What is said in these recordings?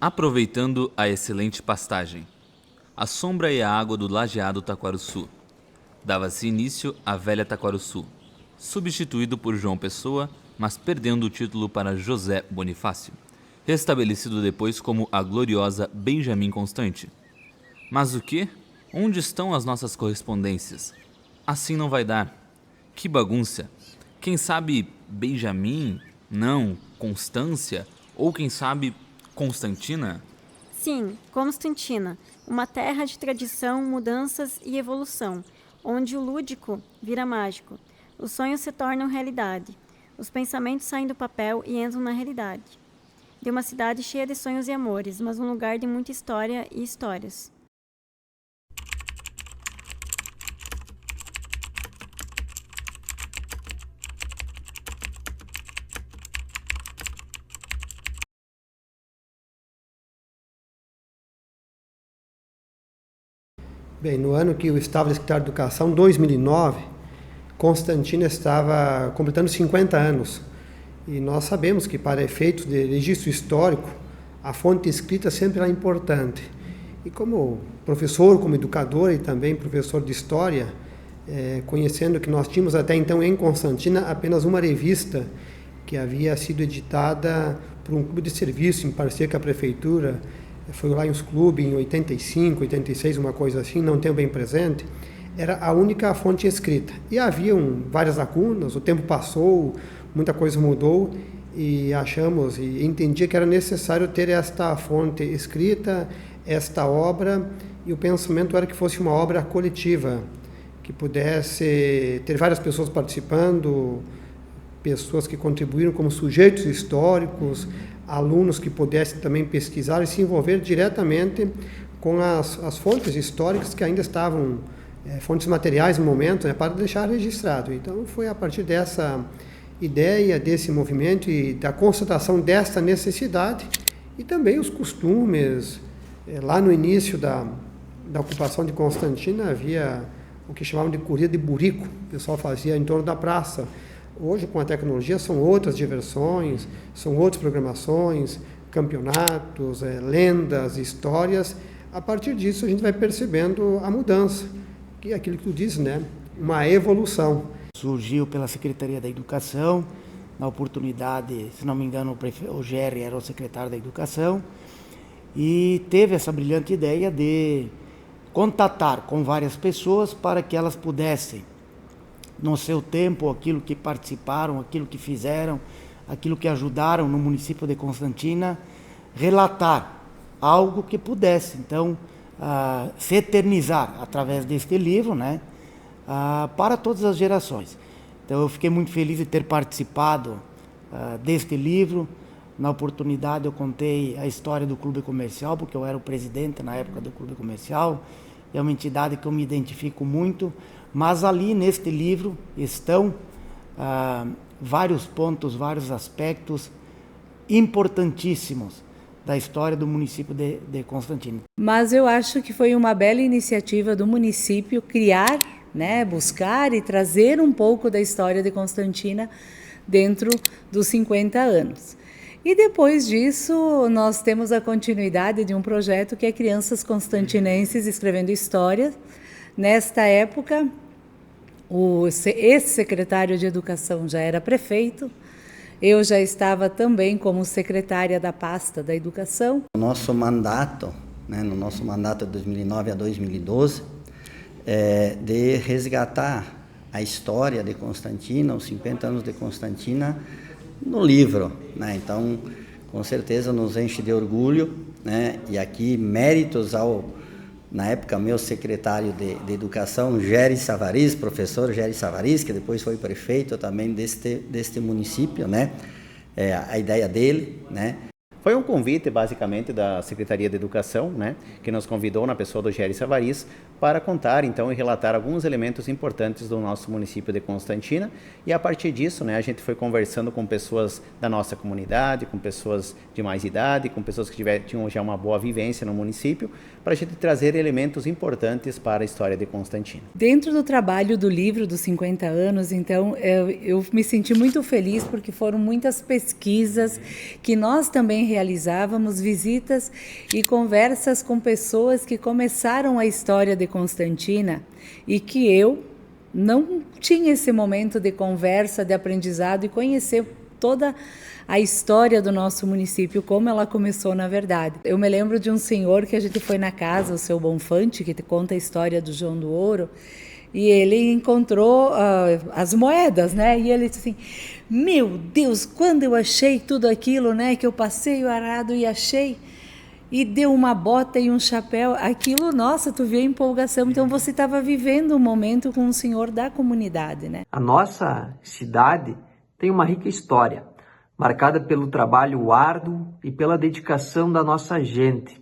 Aproveitando a excelente pastagem, a sombra e a água do lajeado Taquarussu. Dava-se início à velha Taquarussu, substituído por João Pessoa, mas perdendo o título para José Bonifácio, restabelecido depois como a gloriosa Benjamin Constante. Mas o quê? Onde estão as nossas correspondências? Assim não vai dar. Que bagunça! Quem sabe Benjamin? Não, Constância? Ou quem sabe Constantina? Sim, Constantina, uma terra de tradição, mudanças e evolução, onde o lúdico vira mágico, os sonhos se tornam realidade, os pensamentos saem do papel e entram na realidade. De uma cidade cheia de sonhos e amores, mas um lugar de muita história e histórias. Bem, no ano que eu estava de secretário de Educação, 2009, Constantina estava completando 50 anos. E nós sabemos que, para efeitos de registro histórico, a fonte escrita sempre é importante. E como professor, como educador e também professor de História, conhecendo que nós tínhamos até então em Constantina apenas uma revista que havia sido editada por um clube de serviço em parceria com a prefeitura, foi lá em uns clubes em 85, 86, uma coisa assim, não tenho bem presente, era a única fonte escrita. E havia várias lacunas, o tempo passou, muita coisa mudou e achamos e entendi que era necessário ter esta fonte escrita, esta obra, e o pensamento era que fosse uma obra coletiva, que pudesse ter várias pessoas participando, pessoas que contribuíram como sujeitos históricos, alunos que pudessem também pesquisar e se envolver diretamente com as fontes históricas que ainda estavam, fontes materiais no momento, para deixar registrado. Então foi a partir dessa ideia, desse movimento e da constatação desta necessidade e também os costumes. Lá no início da ocupação de Constantina havia o que chamavam de corrida de burico, o pessoal fazia em torno da praça. Hoje, com a tecnologia, são outras diversões, são outras programações, campeonatos, lendas, histórias. A partir disso, a gente vai percebendo a mudança, que é aquilo que tu disse, né? Uma evolução. Surgiu pela Secretaria da Educação, na oportunidade, se não me engano, o Gerry era o secretário da Educação, e teve essa brilhante ideia de contatar com várias pessoas para que elas pudessem, no seu tempo, aquilo que participaram, aquilo que fizeram, aquilo que ajudaram no município de Constantina, relatar algo que pudesse, então, se eternizar através deste livro, né, para todas as gerações. Então, eu fiquei muito feliz de ter participado deste livro. Na oportunidade, eu contei a história do Clube Comercial, porque eu era o presidente na época do Clube Comercial, é uma entidade que eu me identifico muito. Mas ali, neste livro, estão vários pontos, vários aspectos importantíssimos da história do município de Constantina. Mas eu acho que foi uma bela iniciativa do município criar, né, buscar e trazer um pouco da história de Constantina dentro dos 50 anos. E depois disso, nós temos a continuidade de um projeto que é Crianças Constantinenses Escrevendo História. Nesta época, o ex-secretário de Educação já era prefeito, eu já estava também como secretária da pasta da Educação. No nosso mandato de 2009 a 2012, de resgatar a história de Constantina, os 50 anos de Constantina, no livro, né? Então, com certeza nos enche de orgulho, né? E aqui méritos ao, na época, meu secretário de Educação, Gerry Savariz, professor Gerry Savariz, que depois foi prefeito também deste município, né? A ideia dele, né? Foi um convite, basicamente, da Secretaria de Educação, né, que nos convidou na pessoa do Gerry Savariz para contar, então, e relatar alguns elementos importantes do nosso município de Constantina. E, a partir disso, né, a gente foi conversando com pessoas da nossa comunidade, com pessoas de mais idade, com pessoas que tinham já uma boa vivência no município, para a gente trazer elementos importantes para a história de Constantina. Dentro do trabalho do livro dos 50 anos, então, eu me senti muito feliz porque foram muitas pesquisas que nós também realizávamos visitas e conversas com pessoas que começaram a história de Constantina e que eu não tinha esse momento de conversa, de aprendizado e conhecer toda a história do nosso município, como ela começou na verdade. Eu me lembro de um senhor que a gente foi na casa, o seu Bonfante, que te conta a história do João do Ouro, e ele encontrou as moedas, né? E ele disse assim, meu Deus, quando eu achei tudo aquilo, né? Que eu passei o arado e achei, e deu uma bota e um chapéu, aquilo, nossa, tu viu a empolgação. Então você estava vivendo um momento com um senhor da comunidade, né? A nossa cidade tem uma rica história, marcada pelo trabalho árduo e pela dedicação da nossa gente.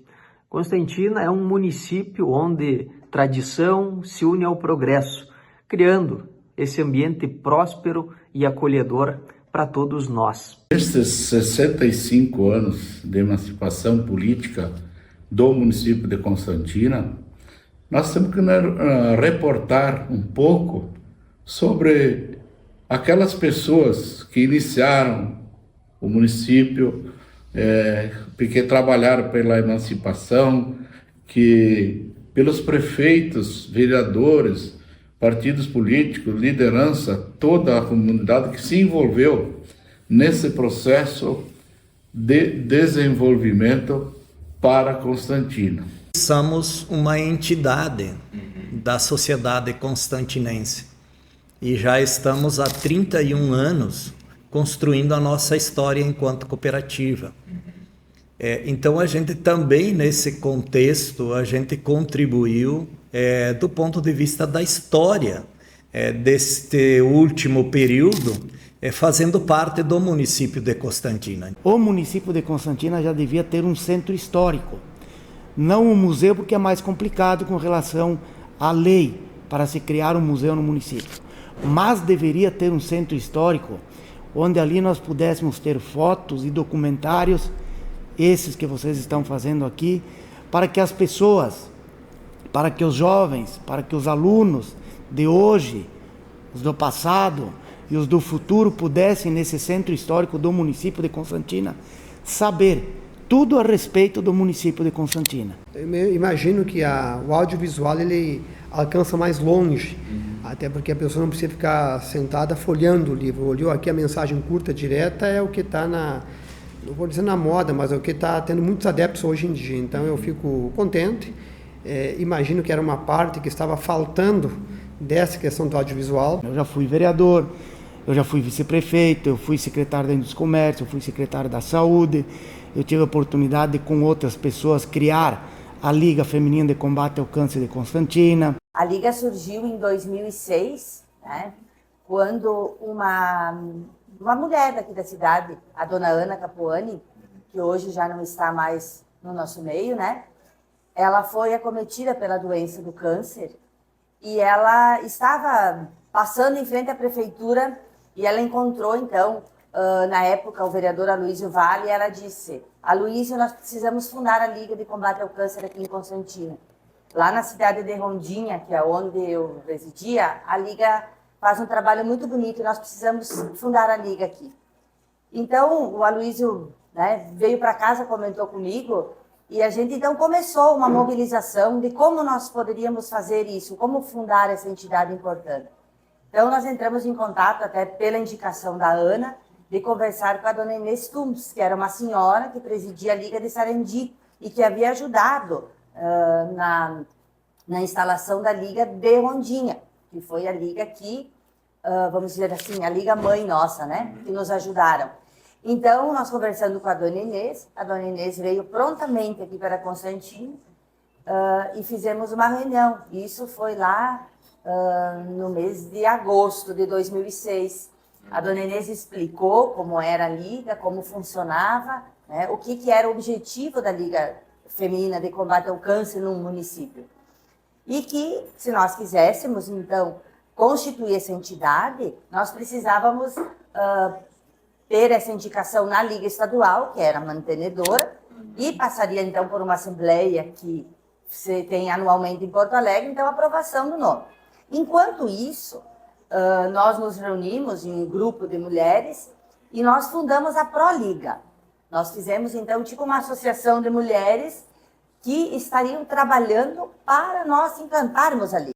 Constantina é um município onde tradição se une ao progresso, criando esse ambiente próspero e acolhedor para todos nós. Esses 65 anos de emancipação política do município de Constantina, nós temos que reportar um pouco sobre aquelas pessoas que iniciaram o município, porque trabalharam pela emancipação, que pelos prefeitos, vereadores, partidos políticos, liderança, toda a comunidade que se envolveu nesse processo de desenvolvimento para Constantina. Somos uma entidade da sociedade constantinense e já estamos há 31 anos construindo a nossa história enquanto cooperativa. Então a gente também, nesse contexto, a gente contribuiu do ponto de vista da história deste último período, fazendo parte do município de Constantina. O município de Constantina já devia ter um centro histórico, não um museu, porque é mais complicado com relação à lei para se criar um museu no município, mas deveria ter um centro histórico onde ali nós pudéssemos ter fotos e documentários, esses que vocês estão fazendo aqui, para que as pessoas, para que os jovens, para que os alunos de hoje, os do passado e os do futuro pudessem, nesse centro histórico do município de Constantina, saber tudo a respeito do município de Constantina. Eu imagino que o audiovisual ele alcança mais longe, até porque a pessoa não precisa ficar sentada folheando o livro. Olhou aqui a mensagem curta, direta, é o que está não vou dizer na moda, mas é o que está tendo muitos adeptos hoje em dia. Então eu fico contente, imagino que era uma parte que estava faltando dessa questão do audiovisual. Eu já fui vereador, eu já fui vice-prefeito, eu fui secretário da Indústria e Comércio, eu fui secretário da Saúde, eu tive a oportunidade de, com outras pessoas, criar a Liga Feminina de Combate ao Câncer de Constantina. A Liga surgiu em 2006, né, quando uma mulher daqui da cidade, a dona Ana Capuani, que hoje já não está mais no nosso meio, né, ela foi acometida pela doença do câncer e ela estava passando em frente à prefeitura e ela encontrou, então, na época, o vereador Aloísio Vale, e ela disse: Aloísio, nós precisamos fundar a Liga de Combate ao Câncer aqui em Constantina. Lá na cidade de Rondinha, que é onde eu residia, a Liga faz um trabalho muito bonito e nós precisamos fundar a Liga aqui. Então, o Aloísio, né, veio para casa, comentou comigo, e a gente então começou uma mobilização de como nós poderíamos fazer isso, como fundar essa entidade importante. Então, nós entramos em contato, até pela indicação da Ana, de conversar com a dona Inês Tumbs, que era uma senhora que presidia a Liga de Sarandi e que havia ajudado na instalação da Liga de Rondinha, que foi a Liga que, vamos dizer assim, a Liga mãe nossa, né, que nos ajudaram. Então, nós conversando com a dona Inês veio prontamente aqui para Constantina e fizemos uma reunião. Isso foi lá no mês de agosto de 2006. A dona Inês explicou como era a Liga, como funcionava, né, o que era o objetivo da Liga Feminina de Combate ao Câncer no município. E que, se nós quiséssemos, então, constituir essa entidade, nós precisávamos ter essa indicação na Liga Estadual, que era mantenedora, e passaria, então, por uma assembleia que se tem anualmente em Porto Alegre, então, a aprovação do nome. Enquanto isso, nós nos reunimos em um grupo de mulheres e nós fundamos a Pró-Liga. Nós fizemos, então, tipo uma associação de mulheres que estariam trabalhando para nós implantarmos ali.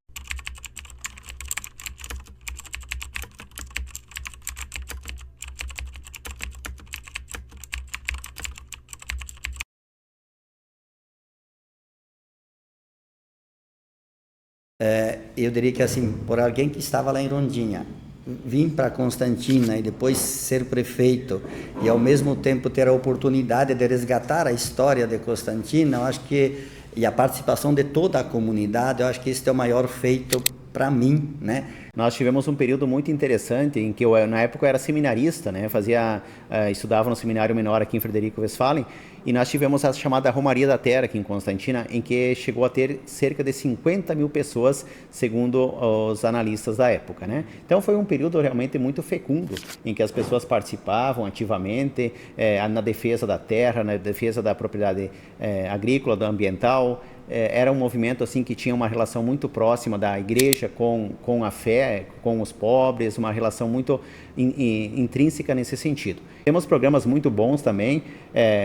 Eu diria que assim, por alguém que estava lá em Rondinha, vir para Constantina e depois ser prefeito e ao mesmo tempo ter a oportunidade de resgatar a história de Constantina, eu acho que, e a participação de toda a comunidade, eu acho que esse é o maior feito para mim, né? Nós tivemos um período muito interessante em que eu, na época, eu era seminarista, né? Estudava no seminário menor aqui em Frederico Westphalen, e nós tivemos a chamada Romaria da Terra aqui em Constantina, em que chegou a ter cerca de 50 mil pessoas, segundo os analistas da época, né? Então foi um período realmente muito fecundo, em que as pessoas participavam ativamente na defesa da terra, na defesa da propriedade agrícola, do ambiental. Era um movimento assim que tinha uma relação muito próxima da igreja com a fé, com os pobres, uma relação muito intrínseca nesse sentido. Temos programas muito bons também,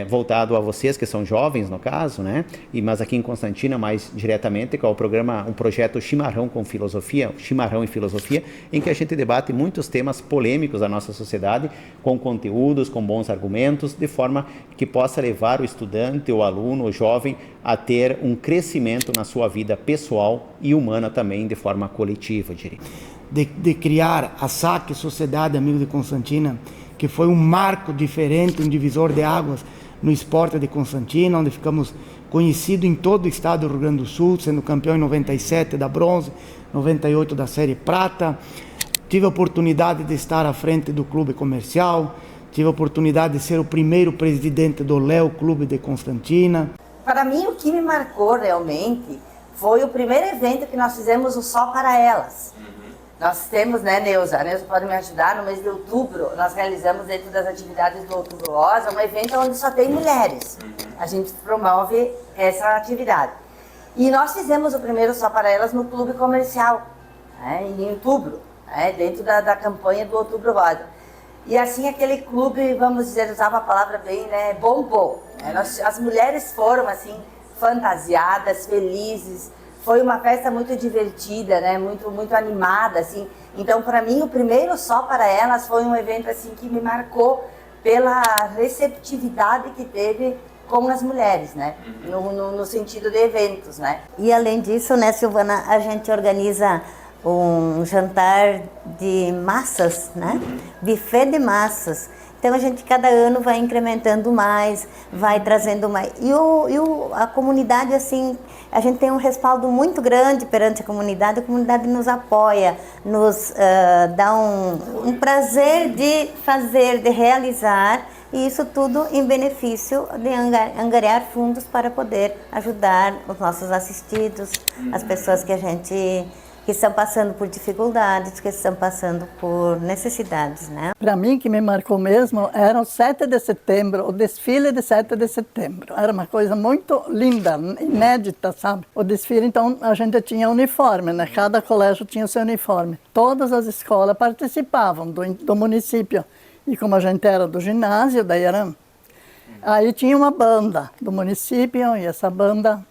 voltado a vocês que são jovens no caso, né? Mas aqui em Constantina mais diretamente, que é um projeto Chimarrão com Filosofia, Chimarrão e Filosofia, em que a gente debate muitos temas polêmicos da nossa sociedade, com conteúdos, com bons argumentos, de forma que possa levar o estudante, o aluno, o jovem a ter um crescimento na sua vida pessoal e humana também, de forma coletiva, eu diria. De criar a SAC, Sociedade Amigos de Constantina, que foi um marco diferente, um divisor de águas no esporte de Constantina, onde ficamos conhecidos em todo o estado do Rio Grande do Sul, sendo campeão em 97 da bronze, 98 da série prata. Tive a oportunidade de estar à frente do clube comercial, tive a oportunidade de ser o primeiro presidente do Léo Clube de Constantina. Para mim, o que me marcou realmente foi o primeiro evento que nós fizemos, o Só para Elas. Nós temos, né, Neuza? A Neuza pode me ajudar, no mês de outubro, nós realizamos dentro das atividades do Outubro Rosa, um evento onde só tem mulheres. A gente promove essa atividade. E nós fizemos o primeiro Só para Elas no Clube Comercial, né, em outubro, né, dentro da campanha do Outubro Rosa. E assim aquele clube, vamos dizer, usava a palavra bem, né, bombou. As mulheres foram assim, fantasiadas, felizes. Foi uma festa muito divertida, né? Muito animada, assim. Então, para mim, o primeiro Só para Elas foi um evento assim que me marcou pela receptividade que teve com as mulheres, né? No sentido de eventos, né? E além disso, né, Silvana, a gente organiza um jantar de massas, né? Buffet de massas. Então a gente cada ano vai incrementando mais, vai trazendo mais. E a comunidade, assim, a gente tem um respaldo muito grande perante a comunidade nos apoia, nos dá um prazer de fazer, de realizar, e isso tudo em benefício de angariar fundos para poder ajudar os nossos assistidos, as pessoas que estão passando por dificuldades, que estão passando por necessidades, né? Para mim, que me marcou mesmo, era o 7 de setembro, o desfile de 7 de setembro. Era uma coisa muito linda, inédita, sabe? O desfile, então, a gente tinha uniforme, né? Cada colégio tinha o seu uniforme. Todas as escolas participavam do município. E como a gente era do ginásio, daí era... Aí tinha uma banda do município, e essa banda,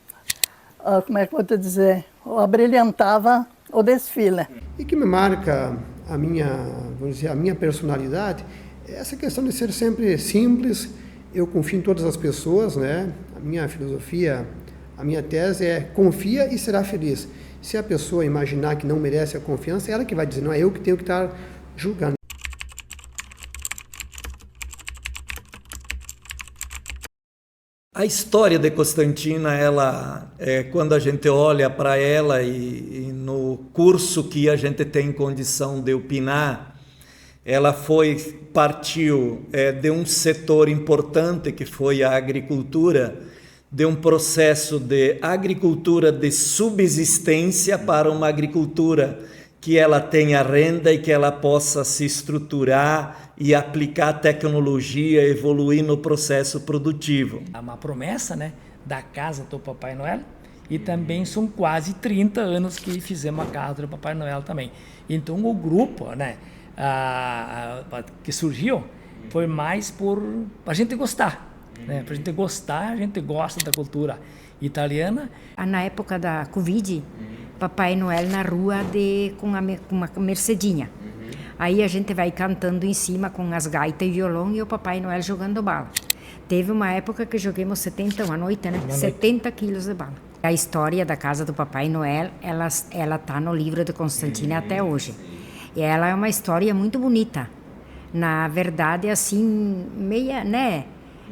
como é que eu vou te dizer, abrilhantava o desfile. E que me marca vamos dizer, a minha personalidade é essa questão de ser sempre simples. Eu confio em todas as pessoas, né? A minha filosofia, a minha tese é confia e será feliz. Se a pessoa imaginar que não merece a confiança, é ela que vai dizer, não é eu que tenho que estar julgando. A história de Constantina, quando a gente olha para ela e no curso que a gente tem condição de opinar, ela partiu de um setor importante que foi a agricultura, de um processo de agricultura de subsistência para uma agricultura que ela tenha renda e que ela possa se estruturar e aplicar tecnologia, evoluir no processo produtivo. É uma promessa, né, da Casa do Papai Noel, e também são quase 30 anos que fizemos a Casa do Papai Noel também. Então o grupo, né, que surgiu foi mais por a gente gostar. né? Para a gente gostar, a gente gosta da cultura italiana. Na época da Covid, Papai Noel na rua com uma Mercedinha. Aí a gente vai cantando em cima com as gaitas e violão e o Papai Noel jogando bala. Teve uma época que joguemos 70, uma noite, né? 70 quilos de bala. A história da casa do Papai Noel, ela tá no livro de Constantina até hoje. E ela é uma história muito bonita. Na verdade, assim, meia, né?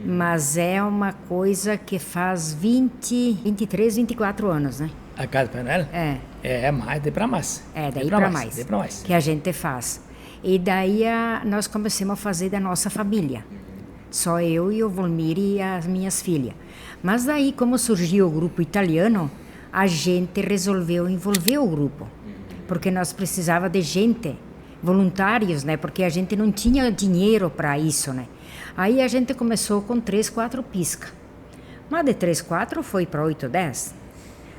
Mas é uma coisa que faz 23, 24 anos, né? A casa do Papai Noel? É mais, daí pra mais. Daí pra mais. Que a gente faz. E daí nós começamos a fazer da nossa família. Só eu e o Volmir e as minhas filhas. Mas daí, como surgiu o grupo italiano, a gente resolveu envolver o grupo. Porque nós precisava de gente, voluntários, né? Porque a gente não tinha dinheiro para isso, né? Aí a gente começou com 3, 4 pisca. Mas de 3, 4 foi para 8, 10.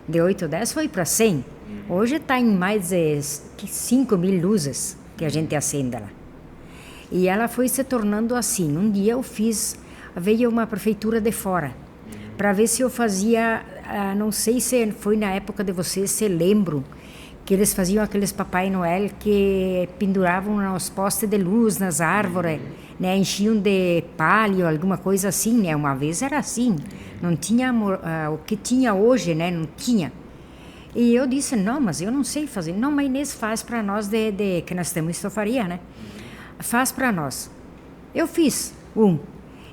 De 8, 10 foi para 100. Hoje está em mais de 5 mil luzes que a gente acende lá. E ela foi se tornando assim. Um dia veio uma prefeitura de fora, para ver se eu fazia, não sei se foi na época de vocês, se lembro, que eles faziam aqueles Papai Noel que penduravam nos postes de luz, nas árvores, né, enchiam de palho, alguma coisa assim, né, uma vez era assim, não tinha o que tinha hoje, né, não tinha. E eu disse, não, mas eu não sei fazer. Não, mas Inês faz para nós, que nós temos estofaria, né, faz para nós. Eu fiz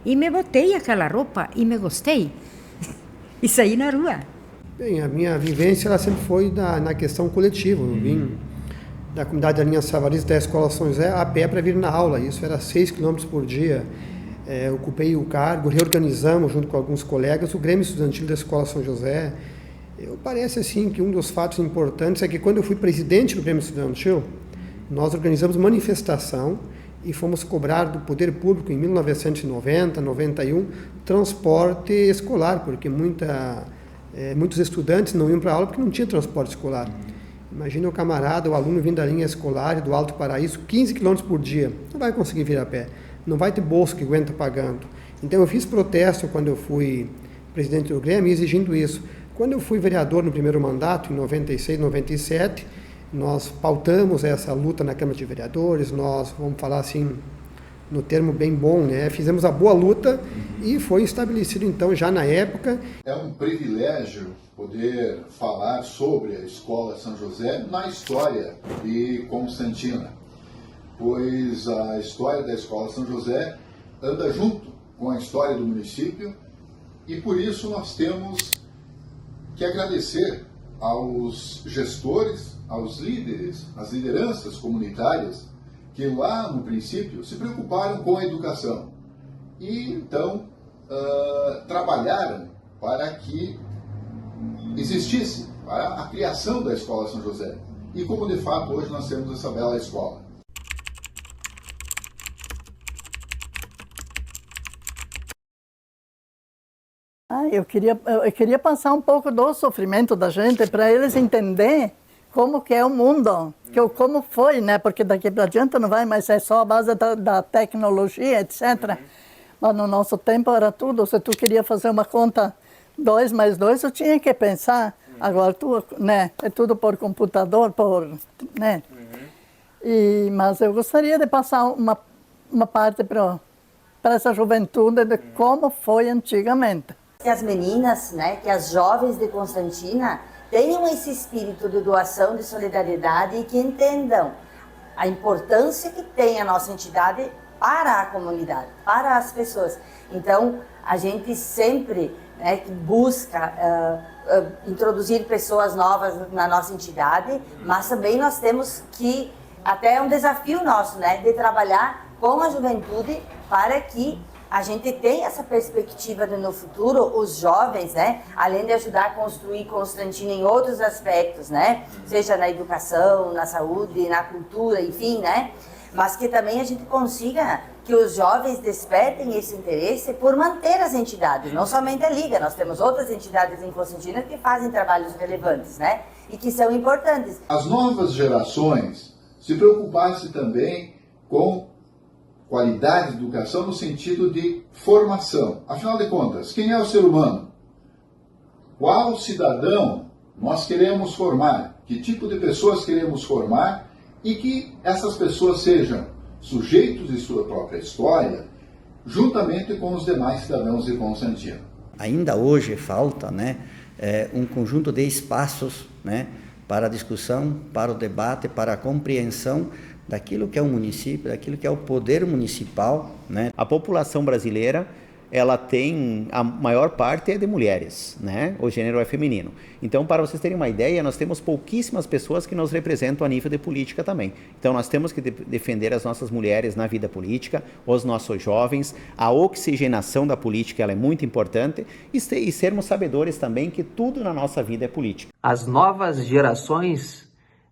e me botei aquela roupa e me gostei e saí na rua. Bem, a minha vivência ela sempre foi na questão coletiva. Eu vim da comunidade da linha Savariz da Escola São José a pé para vir na aula. Isso era 6 km por dia. Ocupei o cargo, reorganizamos junto com alguns colegas o Grêmio Estudantil da Escola São José. Parece assim que um dos fatos importantes é que quando eu fui presidente do Grêmio Estudantil, nós organizamos manifestação e fomos cobrar do poder público em 1990, 91, transporte escolar, porque muitos estudantes não iam para a aula porque não tinha transporte escolar. Imagina o camarada, o aluno vindo da linha escolar do Alto Paraíso, 15 km por dia, não vai conseguir vir a pé, não vai ter bolsa que aguenta pagando. Então eu fiz protesto quando eu fui presidente do Grêmio exigindo isso. Quando eu fui vereador no primeiro mandato, em 96, 97, nós pautamos essa luta na Câmara de Vereadores, nós, vamos falar assim, no termo bem bom, né? Fizemos a boa luta e foi estabelecido, então, já na época. É um privilégio poder falar sobre a Escola São José na história de Constantina, pois a história da Escola São José anda junto com a história do município e, por isso, nós temos que agradecer aos gestores, aos líderes, às lideranças comunitárias que lá no princípio se preocuparam com a educação e então trabalharam para que existisse a criação da Escola São José e como de fato hoje nós temos essa bela escola. Eu queria passar um pouco do sofrimento da gente para eles entenderem como que é o mundo, como foi, né? Porque daqui para diante não vai mais ser só a base da tecnologia, etc. Mas no nosso tempo era tudo. Se tu queria fazer uma conta 2 mais 2, tu tinha que pensar. Agora né? É tudo por computador, né? Mas eu gostaria de passar uma parte para essa juventude de como foi antigamente. Que as meninas, né? Que as jovens de Constantina tenham esse espírito de doação, de solidariedade e que entendam a importância que tem a nossa entidade para a comunidade, para as pessoas. Então, a gente sempre, né, busca introduzir pessoas novas na nossa entidade, mas também nós temos que, até é um desafio nosso, né, de trabalhar com a juventude para que a gente tem essa perspectiva de no futuro, os jovens, né, além de ajudar a construir Constantina em outros aspectos, né, seja na educação, na saúde, na cultura, enfim, né, mas que também a gente consiga que os jovens despertem esse interesse por manter as entidades, não somente a Liga, nós temos outras entidades em Constantina que fazem trabalhos relevantes, né, e que são importantes. As novas gerações se preocupassem também com qualidade de educação no sentido de formação. Afinal de contas, quem é o ser humano? Qual cidadão nós queremos formar? Que tipo de pessoas queremos formar? E que essas pessoas sejam sujeitos de sua própria história, juntamente com os demais cidadãos de Constantino. Ainda hoje falta, né, um conjunto de espaços, né, para a discussão, para o debate, para a compreensão daquilo que é o município, daquilo que é o poder municipal, né? A população brasileira, ela tem, a maior parte é de mulheres, né? O gênero é feminino. Então, para vocês terem uma ideia, nós temos pouquíssimas pessoas que nos representam a nível de política também. Então, nós temos que defender as nossas mulheres na vida política, os nossos jovens, a oxigenação da política, ela é muito importante, e sermos sabedores também que tudo na nossa vida é política. As novas gerações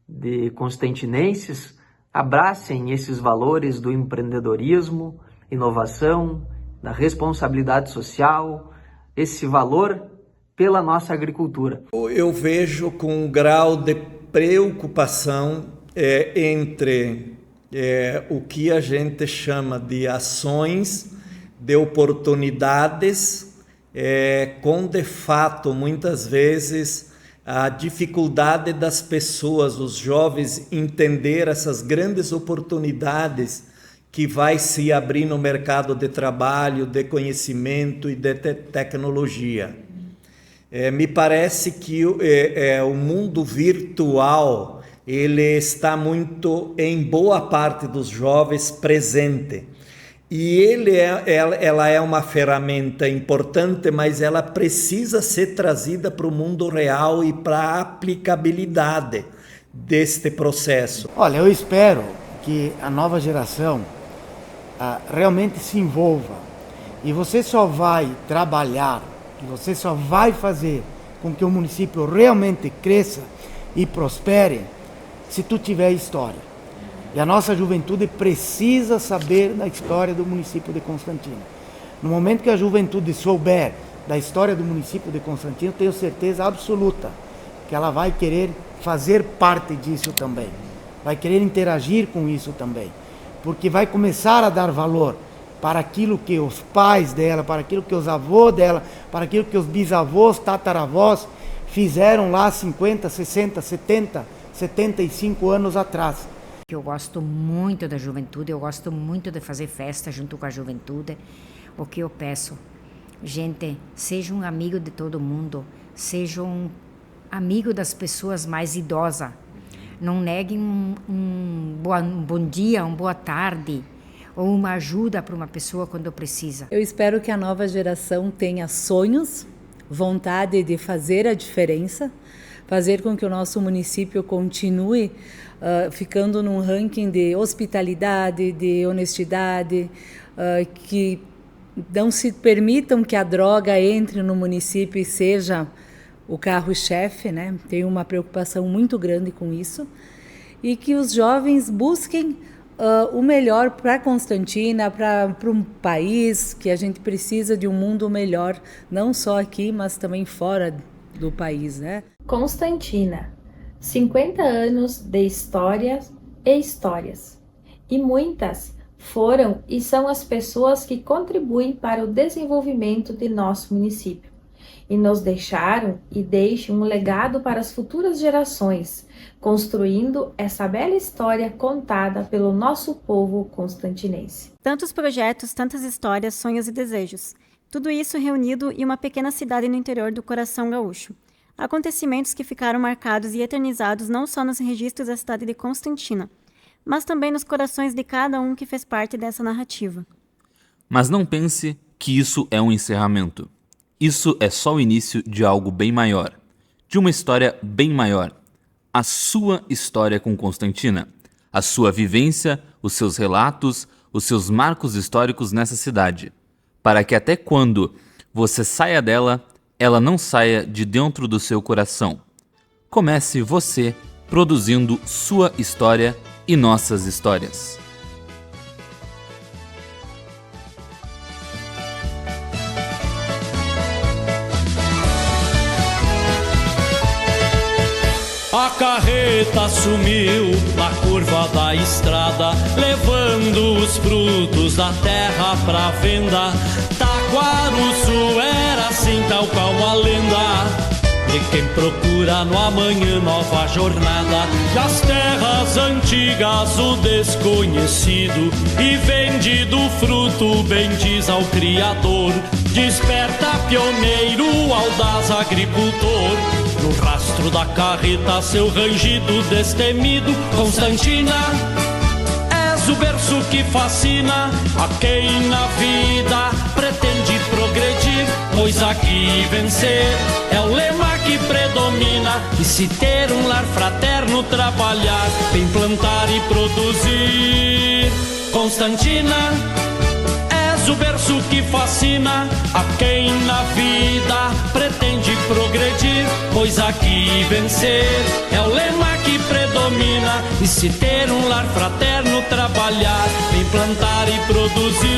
de constantinenses abracem esses valores do empreendedorismo, inovação, da responsabilidade social, esse valor pela nossa agricultura. Eu vejo com um grau de preocupação entre o que a gente chama de ações, de oportunidades, com de fato muitas vezes a dificuldade das pessoas, os jovens, entender essas grandes oportunidades que vai se abrir no mercado de trabalho, de conhecimento e de tecnologia. Me parece que o mundo virtual ele está muito, em boa parte dos jovens, presente. E ela é uma ferramenta importante, mas ela precisa ser trazida para o mundo real e para a aplicabilidade deste processo. Olha, eu espero que a nova geração realmente se envolva. E você só vai trabalhar, você só vai fazer com que o município realmente cresça e prospere se tu tiver história. E a nossa juventude precisa saber da história do município de Constantino. No momento que a juventude souber da história do município de Constantino, tenho certeza absoluta que ela vai querer fazer parte disso também. Vai querer interagir com isso também. Porque vai começar a dar valor para aquilo que os pais dela, para aquilo que os avós dela, para aquilo que os bisavós, tataravós fizeram lá 50, 60, 70, 75 anos atrás. Eu gosto muito da juventude, eu gosto muito de fazer festa junto com a juventude. O que eu peço, gente, seja um amigo de todo mundo, seja um amigo das pessoas mais idosas. Não neguem um bom dia, uma boa tarde ou uma ajuda para uma pessoa quando precisa. Eu espero que a nova geração tenha sonhos, vontade de fazer a diferença, fazer com que o nosso município continue ficando num ranking de hospitalidade, de honestidade, que não se permitam que a droga entre no município e seja o carro-chefe, né? Tenho uma preocupação muito grande com isso, e que os jovens busquem o melhor para Constantina, para um país, que a gente precisa de um mundo melhor, não só aqui, mas também fora do país, né? Constantina, 50 anos de histórias e histórias, e muitas foram e são as pessoas que contribuem para o desenvolvimento de nosso município. E nos deixaram e deixam um legado para as futuras gerações, construindo essa bela história contada pelo nosso povo constantinense. Tantos projetos, tantas histórias, sonhos e desejos. Tudo isso reunido em uma pequena cidade no interior do coração gaúcho. Acontecimentos que ficaram marcados e eternizados não só nos registros da cidade de Constantina, mas também nos corações de cada um que fez parte dessa narrativa. Mas não pense que isso é um encerramento. Isso é só o início de algo bem maior, de uma história bem maior. A sua história com Constantina, a sua vivência, os seus relatos, os seus marcos históricos nessa cidade, para que até quando você saia dela, ela não saia de dentro do seu coração. Comece você produzindo sua história e nossas histórias. A carreta sumiu na curva da estrada, levando os frutos da terra pra venda. Taquarussu era assim, tal qual uma lenda de quem procura no amanhã nova jornada. E as terras antigas o desconhecido, e vende do fruto, bendiz ao Criador. Desperta pioneiro, audaz agricultor, no rastro da carreta seu rangido destemido. Constantina, és o berço que fascina a quem na vida pretende progredir, pois aqui vencer é o lema que predomina. E se ter um lar fraterno, trabalhar, bem plantar e produzir. Constantina, és o berço que fascina a quem na vida pretende progredir, pois aqui vencer é o lema que predomina. E se ter um lar fraterno, trabalhar, bem plantar e produzir.